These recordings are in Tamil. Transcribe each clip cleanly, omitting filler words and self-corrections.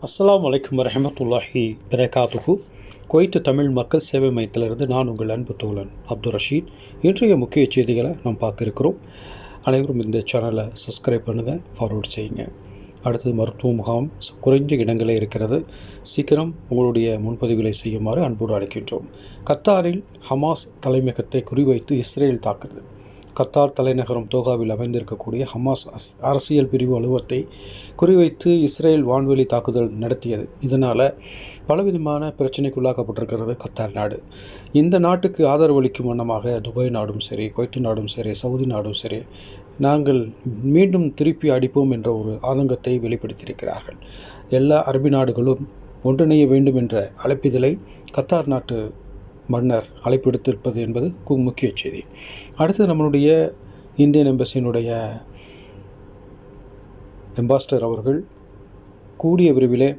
அஸ்ஸலாமு அலைக்கும் வரஹ்மத்துல்லாஹி வரகாத்துஹு. குவைத்து தமிழ் மக்கள் சேவை மையத்திலிருந்து நான் உங்கள் அன்பு தோழன் அப்துல் ரஷீத். இன்றைய முக்கிய செய்திகளை நாம் பார்க்க இருக்கிறோம். அனைவரும் இந்த சேனலை சப்ஸ்கிரைப் பண்ணுங்கள், ஃபார்வர்ட் செய்யுங்க. அடுத்தது மருத்துவ முகாம் குறைந்த இடங்களே இருக்கிறது. சீக்கிரம் உங்களுடைய முன்பதிவுகளை செய்யுமாறு அன்போடு அழைக்கின்றோம். கத்தாரில் ஹமாஸ் தலைமையகத்தை குறிவைத்து இஸ்ரேல் தாக்குது. கத்தார் தலைநகரம் தோகாவில் அமைந்திருக்கக்கூடிய ஹமாஸ் அரசியல் பிரிவு அலுவலகத்தை குறிவைத்து இஸ்ரேல் வான்வெளி தாக்குதல் நடத்தியது. இதனால் பலவிதமான பிரச்சனைக்குள்ளாக்கப்பட்டிருக்கிறது கத்தார் நாடு. இந்த நாட்டுக்கு ஆதரவளிக்கும் வண்ணமாக துபாய் நாடும் சரி, குவைத்து நாடும் சரி, சவுதி நாடும் சரி, நாங்கள் மீண்டும் திருப்பி அடிப்போம் என்ற ஒரு ஆதங்கத்தை வெளிப்படுத்தியிருக்கிறார்கள். எல்லா அரபி நாடுகளும் ஒன்றிணைய வேண்டும் என்ற அழைப்பிதழை கத்தார் நாட்டு மன்னர் அழைப்பெடுத்திருப்பது என்பது முக்கிய செய்தி. அடுத்து நம்மளுடைய இந்தியன் எம்பசியினுடைய அம்பாஸ்டர் அவர்கள் கூடிய விரைவிலே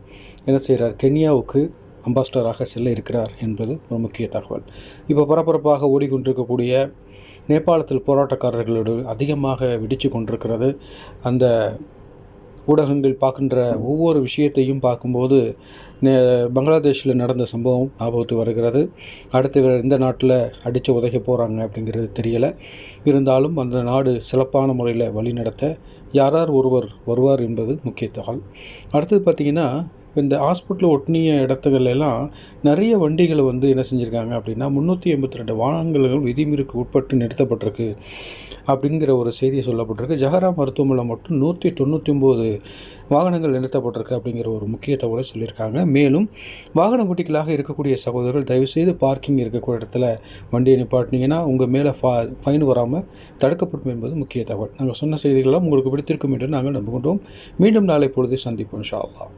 என்ன செய்கிறார், கென்யாவுக்கு அம்பாஸ்டராக செல்ல இருக்கிறார் என்பது ஒரு முக்கிய தகவல். இப்போ பரபரப்பாக ஓடிக்கொண்டிருக்கக்கூடிய நேபாளத்தில் போராட்டக்காரர்களோடு அதிகமாக வெடித்து கொண்டிருக்கிறது. அந்த ஊடகங்கள் பார்க்கின்ற ஒவ்வொரு விஷயத்தையும் பார்க்கும்போது பங்களாதேஷில் நடந்த சம்பவம் ஞாபகத்து வருகிறது. அடுத்து இந்த நாட்டில் அடித்து உதைக்க போகிறாங்க அப்படிங்கிறது தெரியலை. இருந்தாலும் அந்த நாடு சிறப்பான முறையில் வழிநடத்த யார் ஒருவர் வருவார் என்பது முக்கிய தகவல். அடுத்தது பார்த்திங்கன்னா, இந்த ஹாஸ்பிட்டல் ஒட்டினிய இடத்துகளெல்லாம் நிறைய வண்டிகளை என்ன செஞ்சுருக்காங்க அப்படின்னா 382 வாகனங்கள் விதிமீறலுக்கு உட்பட்டு நிறுத்தப்பட்டிருக்கு அப்படிங்கிற ஒரு செய்தியை சொல்லப்பட்டிருக்கு. ஜஹரா மருத்துவமனையில் மட்டும் 199 வாகனங்கள் நிறுத்தப்பட்டிருக்கு அப்படிங்கிற ஒரு முக்கிய தகவலை சொல்லியிருக்காங்க. மேலும் வாகன ஓட்டிகளாக இருக்கக்கூடிய சகோதரர்கள் தயவுசெய்து பார்க்கிங் இருக்கக்கூடிய இடத்துல வண்டியை நிப்பாட்டினீங்கன்னா உங்கள் மேலே ஃபைன் வராமல் தடுக்கப்படும் என்பது முக்கிய தகவல். நாங்கள் சொன்ன செய்திகளெல்லாம் உங்களுக்கு பிடித்திருக்கும் என்று நாங்கள் நம்புகின்றோம். மீண்டும் நாளை பொழுது சந்திப்போம் இன்ஷா அல்லாஹ்.